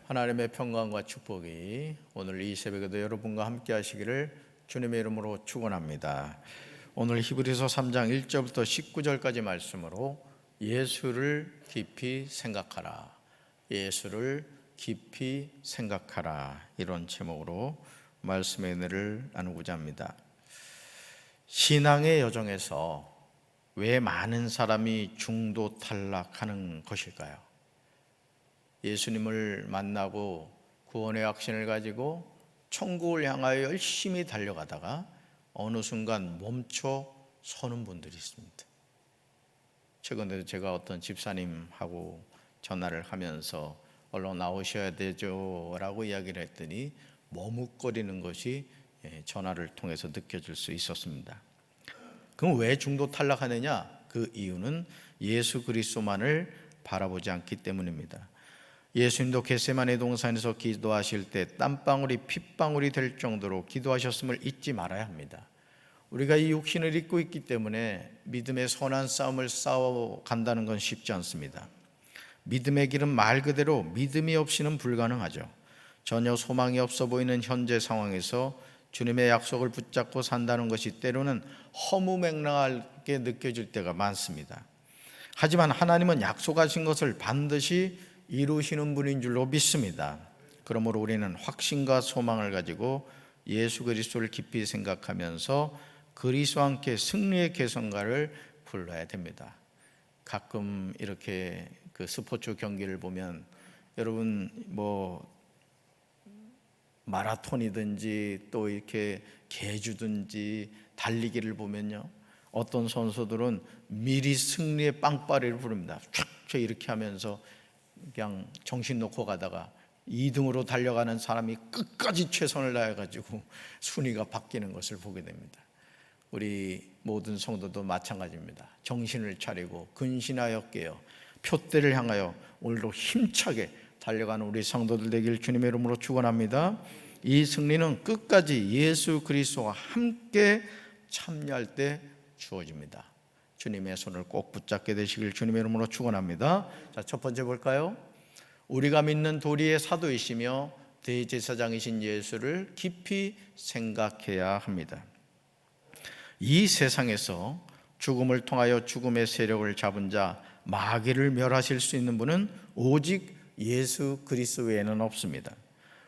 하나님의 평강과 축복이 오늘 이 새벽에도 여러분과 함께 하시기를 주님의 이름으로 축원합니다. 오늘 히브리서 3장 1절부터 19절까지 말씀으로 예수를 깊이 생각하라, 예수를 깊이 생각하라, 이런 제목으로 말씀의 은혜를 나누고자 합니다. 신앙의 여정에서 왜 많은 사람이 중도 탈락하는 것일까요? 예수님을 만나고 구원의 확신을 가지고 천국을 향하여 열심히 달려가다가 어느 순간 멈춰 서는 분들이 있습니다. 최근에도 제가 어떤 집사님하고 전화를 하면서 얼른 나오셔야 되죠 라고 이야기를 했더니 머뭇거리는 것이 전화를 통해서 느껴질 수 있었습니다. 그럼 왜 중도 탈락하느냐? 그 이유는 예수 그리스도만을 바라보지 않기 때문입니다. 예수님도 겟세마네 동산에서 기도하실 때 땀방울이 핏방울이 될 정도로 기도하셨음을 잊지 말아야 합니다. 우리가 이 육신을 입고 있기 때문에 믿음의 선한 싸움을 싸워간다는 건 쉽지 않습니다. 믿음의 길은 말 그대로 믿음이 없이는 불가능하죠. 전혀 소망이 없어 보이는 현재 상황에서 주님의 약속을 붙잡고 산다는 것이 때로는 허무맹랑하게 느껴질 때가 많습니다. 하지만 하나님은 약속하신 것을 반드시 이루시는 분인 줄로 믿습니다. 그러므로 우리는 확신과 소망을 가지고 예수 그리스도를 깊이 생각하면서 그리스도와 함께 승리의 개성가를 불러야 됩니다. 가끔 이렇게 그 스포츠 경기를 보면 여러분 마라톤이든지 또 이렇게 계주든지 달리기를 보면요, 어떤 선수들은 미리 승리의 빵빠레를 부릅니다. 촥 이렇게 하면서 그냥 정신 놓고 가다가 2등으로 달려가는 사람이 끝까지 최선을 다해가지고 순위가 바뀌는 것을 보게 됩니다. 우리 모든 성도도 마찬가지입니다. 정신을 차리고 근신하여 깨어 표대를 향하여 오늘도 힘차게 달려가는 우리 성도들 되길 주님의 이름으로 축원합니다. 이 승리는 끝까지 예수 그리스도와 함께 참여할 때 주어집니다. 주님의 손을 꼭 붙잡게 되시길 주님의 이름으로 축원합니다. 자, 첫 번째 볼까요? 우리가 믿는 도리의 사도이시며 대제사장이신 예수를 깊이 생각해야 합니다. 이 세상에서 죽음을 통하여 죽음의 세력을 잡은 자, 마귀를 멸하실 수 있는 분은 오직 예수 그리스도 외에는 없습니다.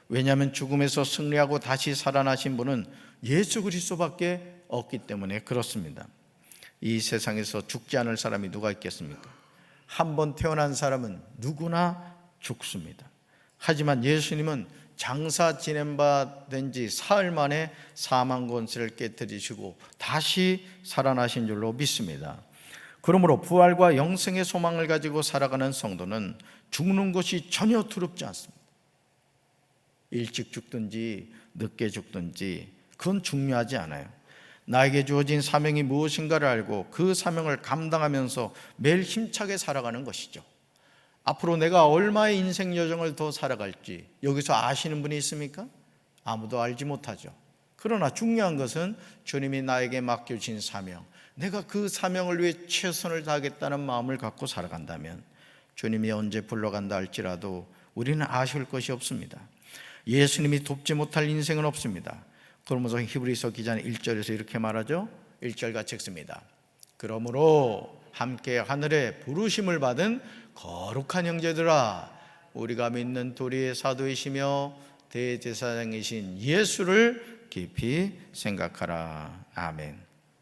왜냐하면 죽음에서 승리하고 다시 살아나신 분은 예수 그리스도밖에 없기 때문에 그렇습니다. 이 세상에서 죽지 않을 사람이 누가 있겠습니까? 한 번 태어난 사람은 누구나 죽습니다. 하지만 예수님은 장사 지낸 바 된 지 사흘 만에 사망 권세를 깨뜨리시고 다시 살아나신 줄로 믿습니다. 그러므로 부활과 영생의 소망을 가지고 살아가는 성도는 죽는 것이 전혀 두렵지 않습니다. 일찍 죽든지 늦게 죽든지 그건 중요하지 않아요. 나에게 주어진 사명이 무엇인가를 알고 그 사명을 감당하면서 매일 힘차게 살아가는 것이죠. 앞으로 내가 얼마의 인생 여정을 더 살아갈지 여기서 아시는 분이 있습니까? 아무도 알지 못하죠. 그러나 중요한 것은 주님이 나에게 맡겨주신 사명, 내가 그 사명을 위해 최선을 다하겠다는 마음을 갖고 살아간다면 주님이 언제 불러간다 할지라도 우리는 아쉬울 것이 없습니다. 예수님이 돕지 못할 인생은 없습니다. 그러면서 히브리서 기자는 1절에서 이렇게 말하죠. 1절 같이 읽습니다. 그러므로 함께 하늘에 부르심을 받은 거룩한 형제들아, 우리가 믿는 도리의 사도이시며 대제사장이신 예수를 깊이 생각하라. 아멘.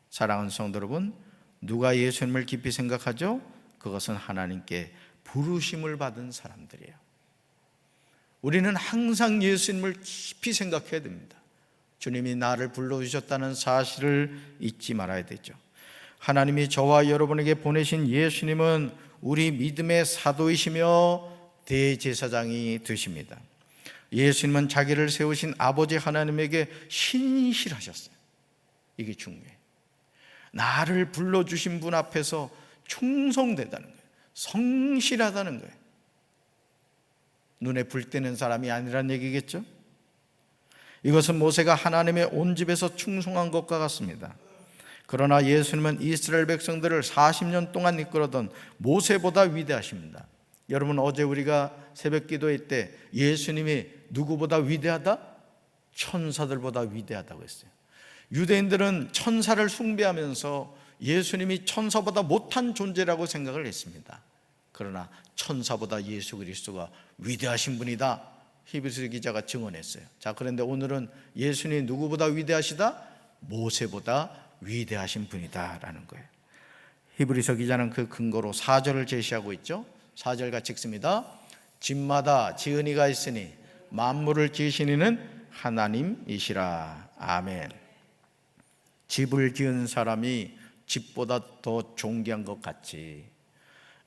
사랑하는 성도 여러분, 누가 예수님을 깊이 생각하죠? 그것은 하나님께 부르심을 받은 사람들이에요. 우리는 항상 예수님을 깊이 생각해야 됩니다. 주님이 나를 불러주셨다는 사실을 잊지 말아야 되죠. 하나님이 저와 여러분에게 보내신 예수님은 우리 믿음의 사도이시며 대제사장이 되십니다. 예수님은 자기를 세우신 아버지 하나님에게 신실하셨어요. 이게 중요해요. 나를 불러주신 분 앞에서 충성되다는 거예요. 성실하다는 거예요. 눈에 불 뜨는 사람이 아니란 얘기겠죠? 이것은 모세가 하나님의 온 집에서 충성한 것과 같습니다. 그러나 예수님은 이스라엘 백성들을 40년 동안 이끌었던 모세보다 위대하십니다. 여러분, 어제 우리가 새벽 기도회 때 예수님이 누구보다 위대하다? 천사들보다 위대하다고 했어요. 유대인들은 천사를 숭배하면서 예수님이 천사보다 못한 존재라고 생각을 했습니다. 그러나 천사보다 예수 그리스도가 위대하신 분이다, 히브리서 기자가 증언했어요. 자, 그런데 오늘은 예수님이 누구보다 위대하시다? 모세보다 위대하신 분이다라는 거예요. 히브리서 기자는 그 근거로 4절을 제시하고 있죠. 4절 같이 읽습니다. 집마다 지은 이가 있으니 만물을 지으신 이는 하나님이시라. 아멘. 집을 지은 사람이 집보다 더 존귀한 것 같이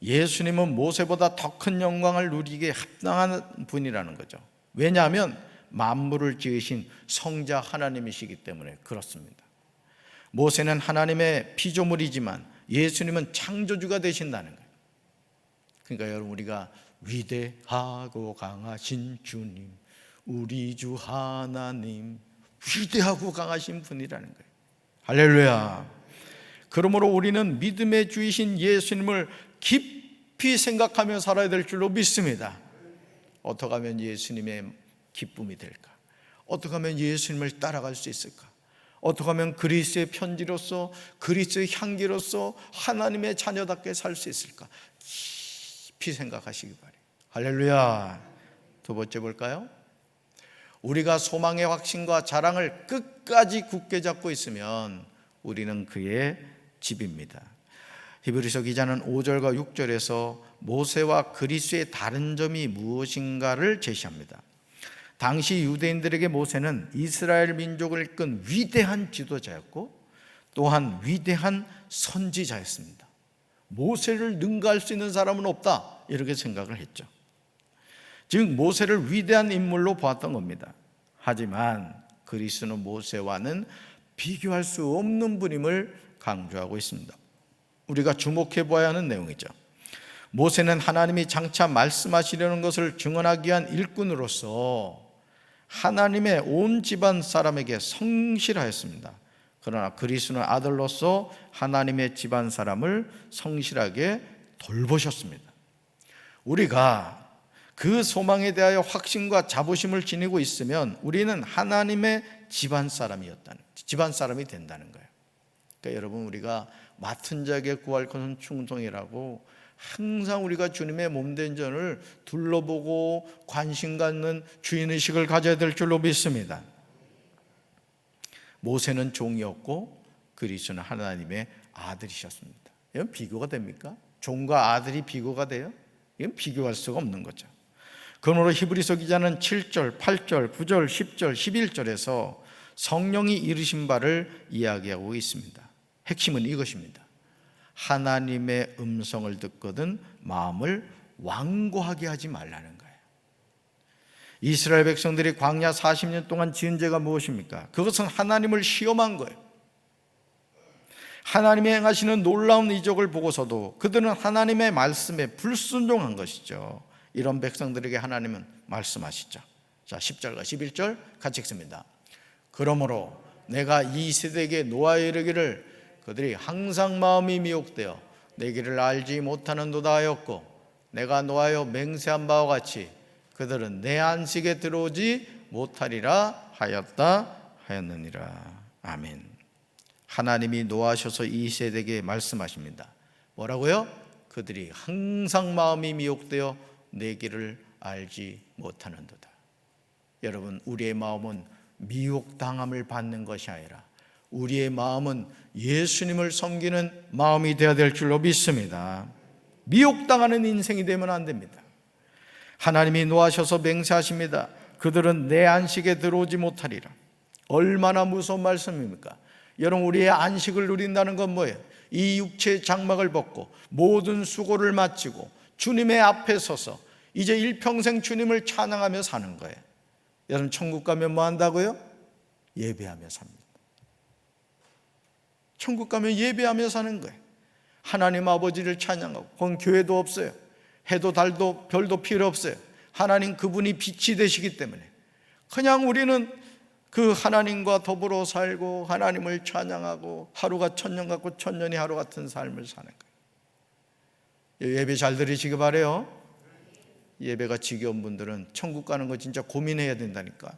예수님은 모세보다 더 큰 영광을 누리기에 합당한 분이라는 거죠. 왜냐하면 만물을 지으신 성자 하나님이시기 때문에 그렇습니다. 모세는 하나님의 피조물이지만 예수님은 창조주가 되신다는 거예요. 그러니까 여러분, 우리가 위대하고 강하신 주님, 우리 주 하나님, 위대하고 강하신 분이라는 거예요. 할렐루야. 그러므로 우리는 믿음의 주이신 예수님을 깊이 생각하며 살아야 될 줄로 믿습니다. 어떻게 하면 예수님의 기쁨이 될까? 어떻게 하면 예수님을 따라갈 수 있을까? 어떻게 하면 그리스도의 편지로서, 그리스도의 향기로서 하나님의 자녀답게 살 수 있을까? 깊이 생각하시기 바래요. 할렐루야. 두 번째 볼까요? 우리가 소망의 확신과 자랑을 끝까지 굳게 잡고 있으면 우리는 그의 집입니다. 히브리서 기자는 5절과 6절에서 모세와 그리스도의 다른 점이 무엇인가를 제시합니다. 당시 유대인들에게 모세는 이스라엘 민족을 이끈 위대한 지도자였고 또한 위대한 선지자였습니다. 모세를 능가할 수 있는 사람은 없다, 이렇게 생각을 했죠. 즉 모세를 위대한 인물로 보았던 겁니다. 하지만 그리스도는 모세와는 비교할 수 없는 분임을 강조하고 있습니다. 우리가 주목해 보아야 하는 내용이죠. 모세는 하나님이 장차 말씀하시려는 것을 증언하기 위한 일꾼으로서 하나님의 온 집안 사람에게 성실하였습니다. 그러나 그리스도는 아들로서 하나님의 집안 사람을 성실하게 돌보셨습니다. 우리가 그 소망에 대하여 확신과 자부심을 지니고 있으면 우리는 하나님의 집안 사람이 된다는 거예요. 그러니까 여러분, 우리가 맡은 자에게 구할 것은 충성이라고 항상 우리가 주님의 몸된 전을 둘러보고 관심 갖는 주인의식을 가져야 될 줄로 믿습니다. 모세는 종이었고 그리스도는 하나님의 아들이셨습니다. 이건 비교가 됩니까? 종과 아들이 비교가 돼요? 이건 비교할 수가 없는 거죠. 그러므로 히브리서 기자는 7절, 8절, 9절, 10절, 11절에서 성령이 이르신 바를 이야기하고 있습니다. 핵심은 이것입니다. 하나님의 음성을 듣거든 마음을 완고하게 하지 말라는 거예요. 이스라엘 백성들이 광야 40년 동안 지은 죄가 무엇입니까? 그것은 하나님을 시험한 거예요. 하나님이 행하시는 놀라운 이적을 보고서도 그들은 하나님의 말씀에 불순종한 것이죠. 이런 백성들에게 하나님은 말씀하시죠. 자, 10절과 11절 같이 읽습니다. 그러므로 내가 이 세대에게 노하여 이르기를 그들이 항상 마음이 미혹되어 내 길을 알지 못하는도다 하였고 내가 노하여 맹세한 바와 같이 그들은 내 안식에 들어오지 못하리라 하였느니라. 아멘. 하나님이 노하셔서 이 세대에게 말씀하십니다. 뭐라고요? 그들이 항상 마음이 미혹되어 내 길을 알지 못하는도다. 여러분, 우리의 마음은 미혹당함을 받는 것이 아니라 우리의 마음은 예수님을 섬기는 마음이 되어야 될 줄로 믿습니다. 미혹당하는 인생이 되면 안 됩니다. 하나님이 노하셔서 맹세하십니다. 그들은 내 안식에 들어오지 못하리라. 얼마나 무서운 말씀입니까? 여러분, 우리의 안식을 누린다는 건 뭐예요? 이 육체의 장막을 벗고 모든 수고를 마치고 주님의 앞에 서서 이제 일평생 주님을 찬양하며 사는 거예요. 여러분, 천국 가면 뭐 한다고요? 예배하며 삽니다. 천국 가면 예배하며 사는 거예요. 하나님 아버지를 찬양하고, 그건 교회도 없어요. 해도 달도 별도 필요 없어요. 하나님 그분이 빛이 되시기 때문에 그냥 우리는 그 하나님과 더불어 살고 하나님을 찬양하고 하루가 천년 같고 천년이 하루 같은 삶을 사는 거예요. 예배 잘 들으시기 바라요. 예배가 지겨운 분들은 천국 가는 거 진짜 고민해야 된다니까.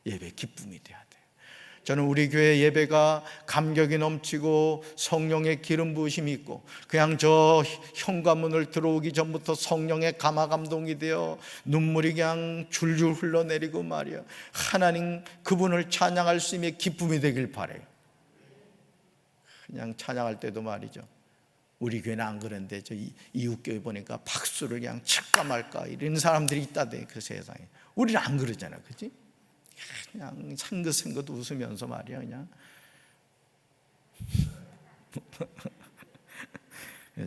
예배 기쁨이 돼야 돼. 저는 우리 교회 예배가 감격이 넘치고 성령의 기름 부으심이 있고 그냥 저 현관문을 들어오기 전부터 성령의 감화 감동이 되어 눈물이 그냥 줄줄 흘러내리고 말이야. 하나님 그분을 찬양할 수 있는 기쁨이 되길 바래요. 그냥 찬양할 때도 말이죠. 우리 교회는 안 그런데 저 이웃교회 보니까 박수를 그냥 칠까 말까 이런 사람들이 있다대. 그 세상에. 우리는 안 그러잖아, 그렇지? 그냥 상긋상긋 웃으면서 말이야 그냥.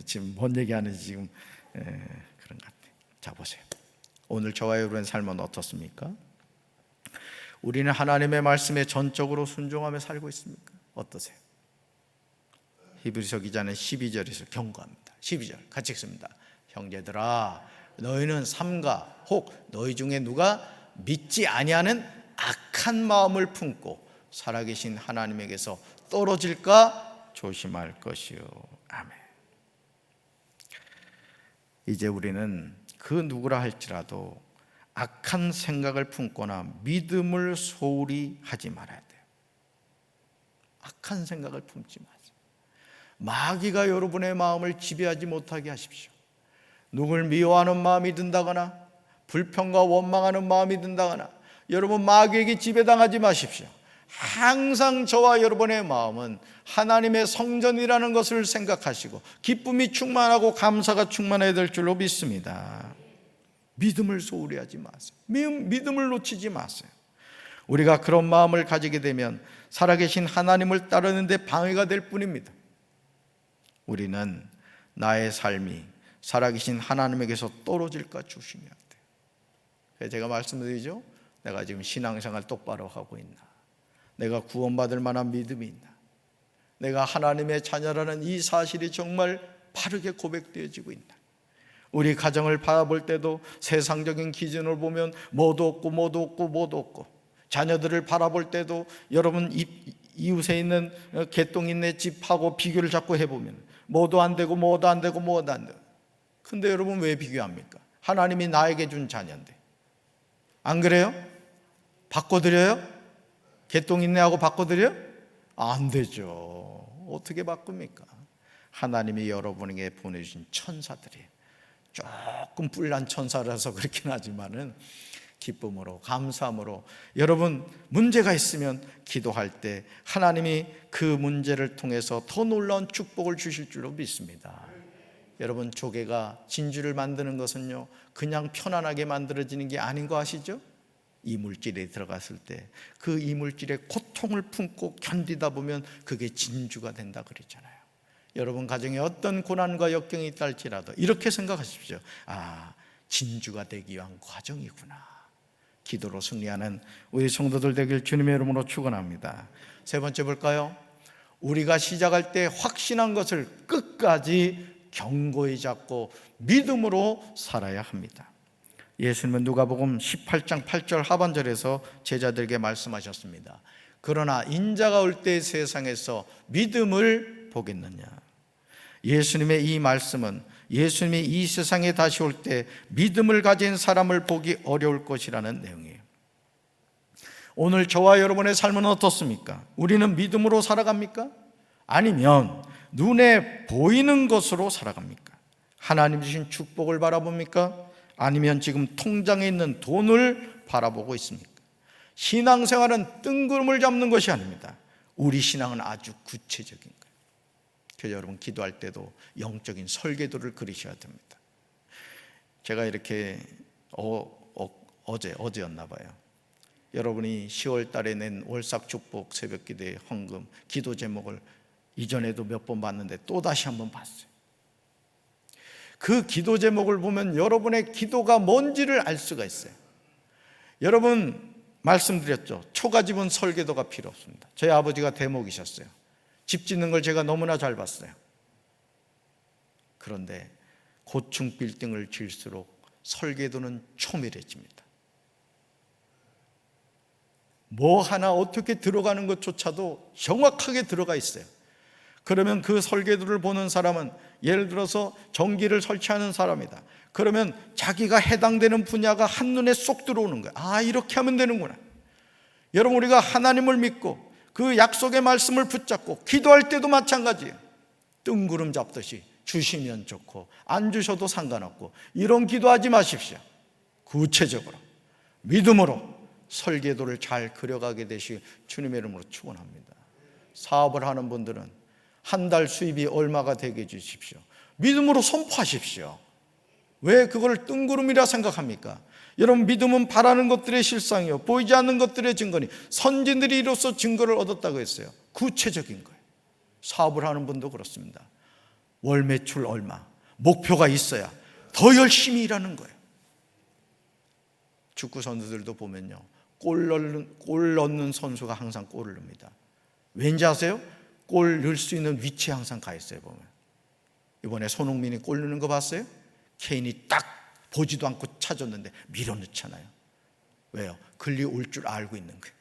지금 뭔 얘기하는지 지금 그런 것 같아. 자, 보세요. 오늘 저와 여러분의 삶은 어떻습니까? 우리는 하나님의 말씀에 전적으로 순종하며 살고 있습니까? 어떠세요? 히브리서 기자는 12절에서 경고합니다. 12절 같이 읽습니다. 형제들아, 너희는 삼가 혹 너희 중에 누가 믿지 아니하는 악한 마음을 품고 살아계신 하나님에게서 떨어질까 조심할 것이요. 아멘. 이제 우리는 그 누구라 할지라도 악한 생각을 품거나 믿음을 소홀히 하지 말아야 돼요. 악한 생각을 품지 마세요. 마귀가 여러분의 마음을 지배하지 못하게 하십시오. 누굴 미워하는 마음이 든다거나 불평과 원망하는 마음이 든다거나 여러분 마귀에게 지배당하지 마십시오. 항상 저와 여러분의 마음은 하나님의 성전이라는 것을 생각하시고 기쁨이 충만하고 감사가 충만해야 될 줄로 믿습니다. 믿음을 소홀히 하지 마세요. 믿음을 놓치지 마세요. 우리가 그런 마음을 가지게 되면 살아계신 하나님을 따르는 데 방해가 될 뿐입니다. 우리는 나의 삶이 살아계신 하나님에게서 떨어질까 조심해야 돼요. 제가 말씀드리죠. 내가 지금 신앙생활 똑바로 하고 있나? 내가 구원받을 만한 믿음이 있나? 내가 하나님의 자녀라는 이 사실이 정말 바르게 고백되어지고 있나? 우리 가정을 바라볼 때도 세상적인 기준을 보면 뭐도 없고 자녀들을 바라볼 때도 여러분 이웃에 있는 개똥 있네 집하고 비교를 자꾸 해보면 뭐도 안 되고 근데 여러분 왜 비교합니까? 하나님이 나에게 준 자녀인데 안 그래요? 바꿔드려요? 개똥 있네 하고 바꿔드려요? 안 되죠. 어떻게 바꿉니까? 하나님이 여러분에게 보내주신 천사들이에요. 조금 뿔난 천사라서 그렇긴 하지만은 기쁨으로 감사함으로 여러분 문제가 있으면 기도할 때 하나님이 그 문제를 통해서 더 놀라운 축복을 주실 줄로 믿습니다. 여러분 조개가 진주를 만드는 것은요 그냥 편안하게 만들어지는 게 아닌 거 아시죠? 이물질에 들어갔을 때 그 이물질의 고통을 품고 견디다 보면 그게 진주가 된다 그랬잖아요. 여러분 가정에 어떤 고난과 역경이 있다 할지라도 이렇게 생각하십시오. 아, 진주가 되기 위한 과정이구나. 기도로 승리하는 우리 성도들 되길 주님의 이름으로 축원합니다. 세 번째 볼까요? 우리가 시작할 때 확신한 것을 끝까지 견고히 잡고 믿음으로 살아야 합니다. 예수님은 누가복음 18장 8절 하반절에서 제자들에게 말씀하셨습니다. 그러나 인자가 올 때 세상에서 믿음을 보겠느냐. 예수님의 이 말씀은 예수님이 이 세상에 다시 올 때 믿음을 가진 사람을 보기 어려울 것이라는 내용이에요. 오늘 저와 여러분의 삶은 어떻습니까? 우리는 믿음으로 살아갑니까? 아니면 눈에 보이는 것으로 살아갑니까? 하나님 주신 축복을 바라봅니까? 아니면 지금 통장에 있는 돈을 바라보고 있습니까? 신앙생활은 뜬구름을 잡는 것이 아닙니다. 우리 신앙은 아주 구체적인 거예요. 그래서 여러분 기도할 때도 영적인 설계도를 그리셔야 됩니다. 제가 이렇게 어제였나 봐요. 여러분이 10월 달에 낸 월삭축복 새벽기도의 헌금 기도 제목을 이전에도 몇 번 봤는데 또다시 한번 봤어요. 그 기도 제목을 보면 여러분의 기도가 뭔지를 알 수가 있어요. 여러분 말씀드렸죠. 초가집은 설계도가 필요 없습니다. 저희 아버지가 대목이셨어요. 집 짓는 걸 제가 너무나 잘 봤어요. 그런데 고층 빌딩을 지을수록 설계도는 초밀해집니다. 뭐 하나 어떻게 들어가는 것조차도 정확하게 들어가 있어요. 그러면 그 설계도를 보는 사람은 예를 들어서 전기를 설치하는 사람이다. 그러면 자기가 해당되는 분야가 한눈에 쏙 들어오는 거야. 아, 이렇게 하면 되는구나. 여러분, 우리가 하나님을 믿고 그 약속의 말씀을 붙잡고 기도할 때도 마찬가지예요. 뜬구름 잡듯이 주시면 좋고 안 주셔도 상관없고 이런 기도하지 마십시오. 구체적으로 믿음으로 설계도를 잘 그려가게 되시 주님의 이름으로 축원합니다. 사업을 하는 분들은 한 달 수입이 얼마가 되게 해주십시오. 믿음으로 선포하십시오. 왜 그걸 뜬구름이라 생각합니까? 여러분, 믿음은 바라는 것들의 실상이요 보이지 않는 것들의 증거니 선진들이 이로써 증거를 얻었다고 했어요. 구체적인 거예요. 사업을 하는 분도 그렇습니다. 월 매출 얼마, 목표가 있어야 더 열심히 일하는 거예요. 축구 선수들도 보면요, 골 넣는 선수가 항상 골을 넣습니다. 왠지 아세요? 골 넣을 수 있는 위치에 항상 가 있어요. 보면 이번에 손흥민이 골 넣는 거 봤어요? 케인이 딱 보지도 않고 찾았는데 밀어넣잖아요. 왜요? 글리 올 줄 알고 있는 거예요.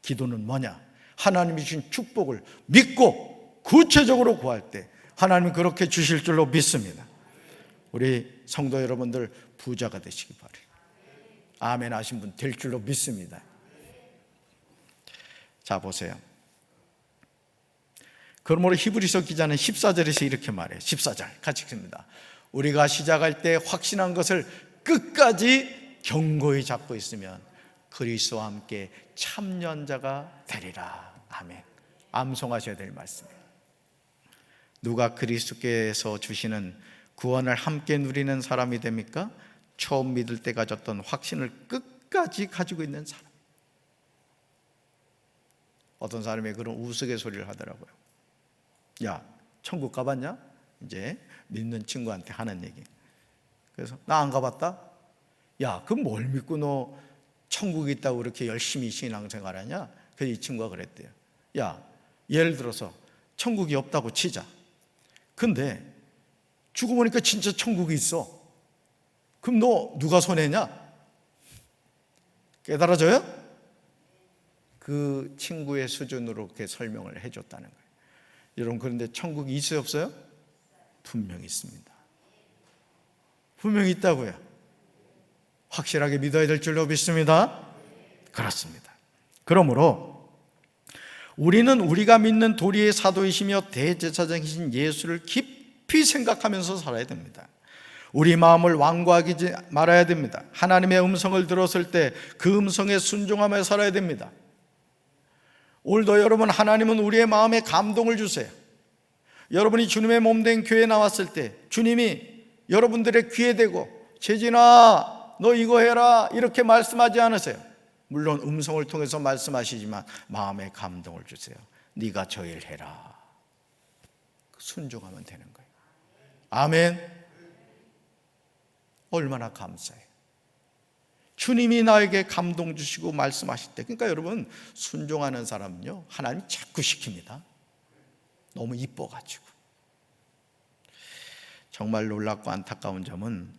기도는 뭐냐? 하나님이 주신 축복을 믿고 구체적으로 구할 때 하나님이 그렇게 주실 줄로 믿습니다. 우리 성도 여러분들 부자가 되시기 바래요. 아멘 하신 분 될 줄로 믿습니다. 자, 보세요. 그러므로 히브리서 기자는 14절에서 이렇게 말해요. 14절 같이 읽습니다. 우리가 시작할 때 확신한 것을 끝까지 견고히 잡고 있으면 그리스도와 함께 참여자가 되리라. 아멘. 암송하셔야 될 말씀이에요. 누가 그리스도께서 주시는 구원을 함께 누리는 사람이 됩니까? 처음 믿을 때 가졌던 확신을 끝까지 가지고 있는 사람. 어떤 사람이 그런 우스갯소리를 하더라고요. 야, 천국 가봤냐? 이제 믿는 친구한테 하는 얘기. 그래서 나 안 가봤다? 야, 그럼 뭘 믿고 너 천국이 있다고 그렇게 열심히 신앙생활 하냐? 그래서 이 친구가 그랬대요. 야, 예를 들어서 천국이 없다고 치자. 근데 죽고 보니까 진짜 천국이 있어. 그럼 너 누가 손해냐? 깨달아져요? 그 친구의 수준으로 그렇게 설명을 해줬다는 거예요. 여러분, 그런데 천국이 있어요, 없어요? 분명히 있습니다. 분명히 있다고요. 확실하게 믿어야 될 줄로 믿습니다. 그렇습니다. 그러므로 우리는 우리가 믿는 도리의 사도이시며 대제사장이신 예수를 깊이 생각하면서 살아야 됩니다. 우리 마음을 완고하지 말아야 됩니다. 하나님의 음성을 들었을 때 그 음성에 순종하며 살아야 됩니다. 오늘도 여러분, 하나님은 우리의 마음에 감동을 주세요. 여러분이 주님의 몸된 교회에 나왔을 때 주님이 여러분들의 귀에 대고 재진아 너 이거 해라 이렇게 말씀하지 않으세요. 물론 음성을 통해서 말씀하시지만 마음에 감동을 주세요. 네가 저 일 해라. 순종하면 되는 거예요. 아멘. 얼마나 감사해요. 주님이 나에게 감동 주시고 말씀하실 때, 그러니까 여러분, 순종하는 사람은요 하나님이 자꾸 시킵니다. 너무 이뻐가지고. 정말 놀랍고 안타까운 점은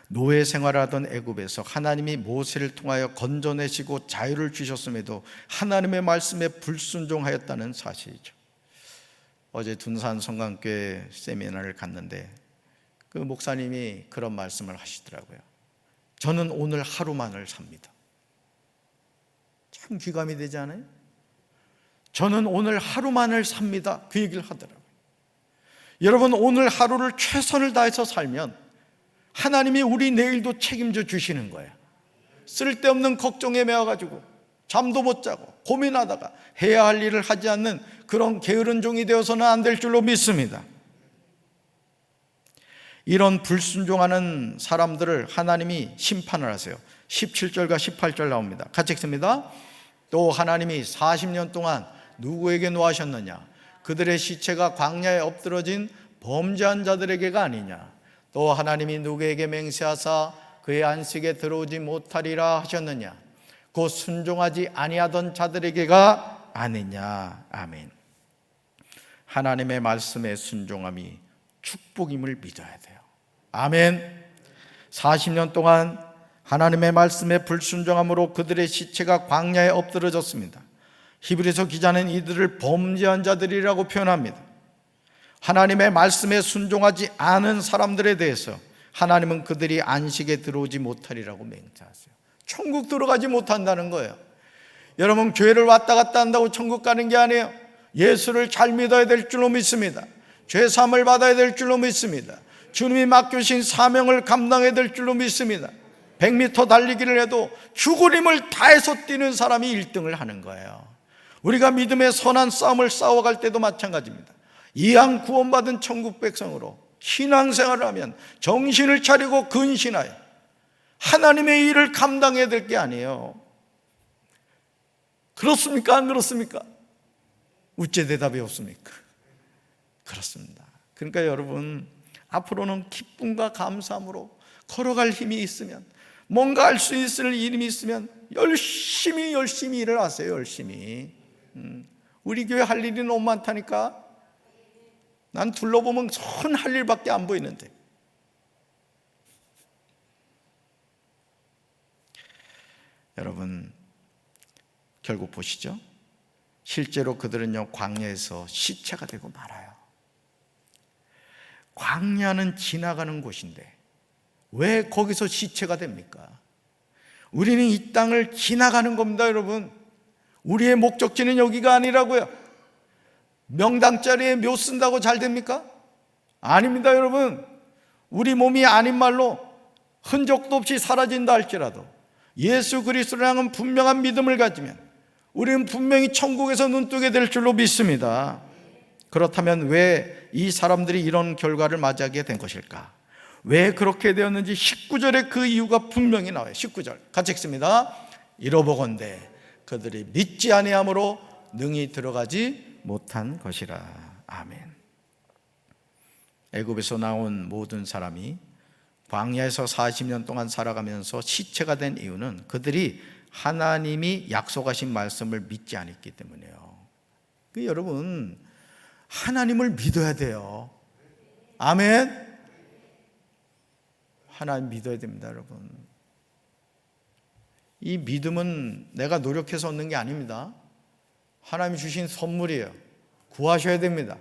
노예 생활하던 애굽에서 하나님이 모세를 통하여 건져내시고 자유를 주셨음에도 하나님의 말씀에 불순종하였다는 사실이죠. 어제 둔산 성강교회 세미나를 갔는데 그 목사님이 그런 말씀을 하시더라고요. 저는 오늘 하루만을 삽니다. 참 귀감이 되지 않아요? 저는 오늘 하루만을 삽니다. 그 얘기를 하더라고요. 여러분, 오늘 하루를 최선을 다해서 살면 하나님이 우리 내일도 책임져 주시는 거예요. 쓸데없는 걱정에 매여가지고 잠도 못 자고 고민하다가 해야 할 일을 하지 않는 그런 게으른 종이 되어서는 안 될 줄로 믿습니다. 이런 불순종하는 사람들을 하나님이 심판을 하세요. 17절과 18절 나옵니다. 같이 읽습니다. 또 하나님이 40년 동안 누구에게 노하셨느냐? 그들의 시체가 광야에 엎드러진 범죄한 자들에게가 아니냐? 또 하나님이 누구에게 맹세하사 그의 안식에 들어오지 못하리라 하셨느냐? 곧 순종하지 아니하던 자들에게가 아니냐? 아멘. 하나님의 말씀에 순종함이 축복임을 믿어야 돼요. 아멘. 40년 동안 하나님의 말씀에 불순종함으로 그들의 시체가 광야에 엎드러졌습니다. 히브리서 기자는 이들을 범죄한 자들이라고 표현합니다. 하나님의 말씀에 순종하지 않은 사람들에 대해서 하나님은 그들이 안식에 들어오지 못하리라고 맹세하세요. 천국 들어가지 못한다는 거예요. 여러분, 교회를 왔다 갔다 한다고 천국 가는 게 아니에요. 예수를 잘 믿어야 될 줄로 믿습니다. 죄 사함을 받아야 될 줄로 믿습니다. 주님이 맡겨주신 사명을 감당해야 될 줄로 믿습니다. 100m 달리기를 해도 죽을 힘을 다해서 뛰는 사람이 1등을 하는 거예요. 우리가 믿음의 선한 싸움을 싸워갈 때도 마찬가지입니다. 이왕 구원받은 천국 백성으로 신앙생활을 하면 정신을 차리고 근신하여 하나님의 일을 감당해야 될 게 아니에요. 그렇습니까? 안 그렇습니까? 우째 대답이 없습니까? 그렇습니다. 그러니까 여러분, 앞으로는 기쁨과 감사함으로 걸어갈 힘이 있으면, 뭔가 할 수 있을 일이 있으면 열심히 일을 하세요. 열심히. 우리 교회 할 일이 너무 많다니까. 난 둘러보면 손 할 일밖에 안 보이는데. 여러분, 결국 보시죠. 실제로 그들은요, 광야에서 시체가 되고 말아요. 광야는 지나가는 곳인데 왜 거기서 시체가 됩니까? 우리는 이 땅을 지나가는 겁니다, 여러분. 우리의 목적지는 여기가 아니라고요. 명당 자리에 묘 쓴다고 잘 됩니까? 아닙니다, 여러분. 우리 몸이 아닌 말로 흔적도 없이 사라진다 할지라도 예수 그리스도를 향한 분명한 믿음을 가지면 우리는 분명히 천국에서 눈뜨게 될 줄로 믿습니다. 그렇다면 왜 이 사람들이 이런 결과를 맞이하게 된 것일까? 왜 그렇게 되었는지 19절에 그 이유가 분명히 나와요. 19절 같이 읽습니다. 이러보건대 그들이 믿지 아니함으로 능히 들어가지 못한 것이라. 아멘. 애굽에서 나온 모든 사람이 광야에서 40년 동안 살아가면서 시체가 된 이유는 그들이 하나님이 약속하신 말씀을 믿지 않았기 때문이에요. 여러분, 하나님을 믿어야 돼요. 아멘. 하나님 믿어야 됩니다, 여러분. 이 믿음은 내가 노력해서 얻는 게 아닙니다. 하나님이 주신 선물이에요. 구하셔야 됩니다.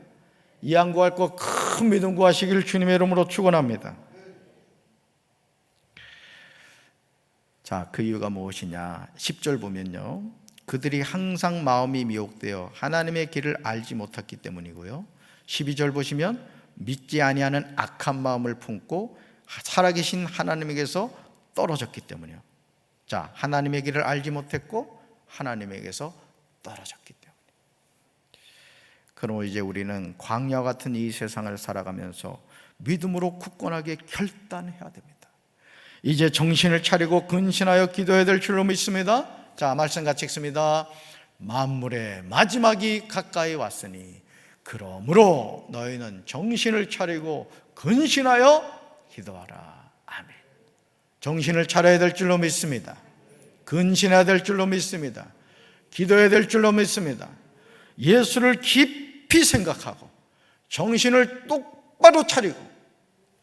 이안 구할 것 큰 믿음 구하시길 주님의 이름으로 축원합니다. 자, 그 이유가 무엇이냐? 10절 보면요, 그들이 항상 마음이 미혹되어 하나님의 길을 알지 못했기 때문이고요, 12절 보시면 믿지 아니하는 악한 마음을 품고 살아계신 하나님에게서 떨어졌기 때문이요. 자, 하나님의 길을 알지 못했고 하나님에게서 떨어졌기 때문에. 그럼 이제 우리는 광야 같은 이 세상을 살아가면서 믿음으로 굳건하게 결단해야 됩니다. 이제 정신을 차리고 근신하여 기도해야 될 줄로 믿습니다. 자, 말씀 같이 읽습니다. 만물의 마지막이 가까이 왔으니 그러므로 너희는 정신을 차리고 근신하여 기도하라. 아멘. 정신을 차려야 될 줄로 믿습니다. 근신해야 될 줄로 믿습니다. 기도해야 될 줄로 믿습니다. 예수를 깊이 생각하고 정신을 똑바로 차리고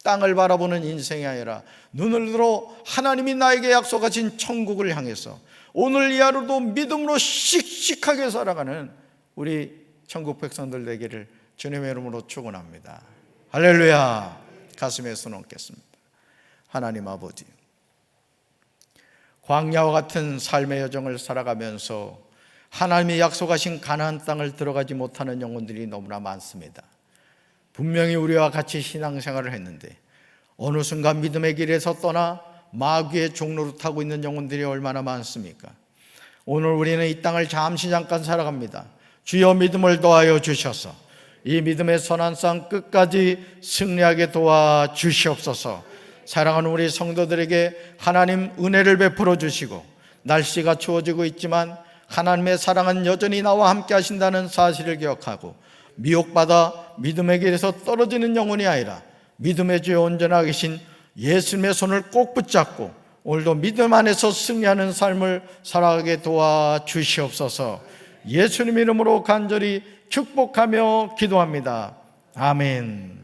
땅을 바라보는 인생이 아니라 눈을 들어 하나님이 나에게 약속하신 천국을 향해서 오늘 이 하루도 믿음으로 씩씩하게 살아가는 우리 천국 백성들 되기를 주님의 이름으로 축원합니다. 할렐루야. 가슴에 손 얹겠습니다. 하나님 아버지, 광야와 같은 삶의 여정을 살아가면서 하나님이 약속하신 가나안 땅을 들어가지 못하는 영혼들이 너무나 많습니다. 분명히 우리와 같이 신앙생활을 했는데 어느 순간 믿음의 길에서 떠나 마귀의 종로를 타고 있는 영혼들이 얼마나 많습니까? 오늘 우리는 이 땅을 잠깐 살아갑니다. 주여 믿음을 더하여 주셔서 이 믿음의 선한 싸움 끝까지 승리하게 도와주시옵소서. 사랑하는 우리 성도들에게 하나님 은혜를 베풀어 주시고, 날씨가 추워지고 있지만 하나님의 사랑은 여전히 나와 함께 하신다는 사실을 기억하고 미혹받아 믿음의 길에서 떨어지는 영혼이 아니라 믿음의 주에 온전하게 계신 예수님의 손을 꼭 붙잡고 오늘도 믿음 안에서 승리하는 삶을 살아가게 도와주시옵소서. 예수님 이름으로 간절히 축복하며 기도합니다. 아멘.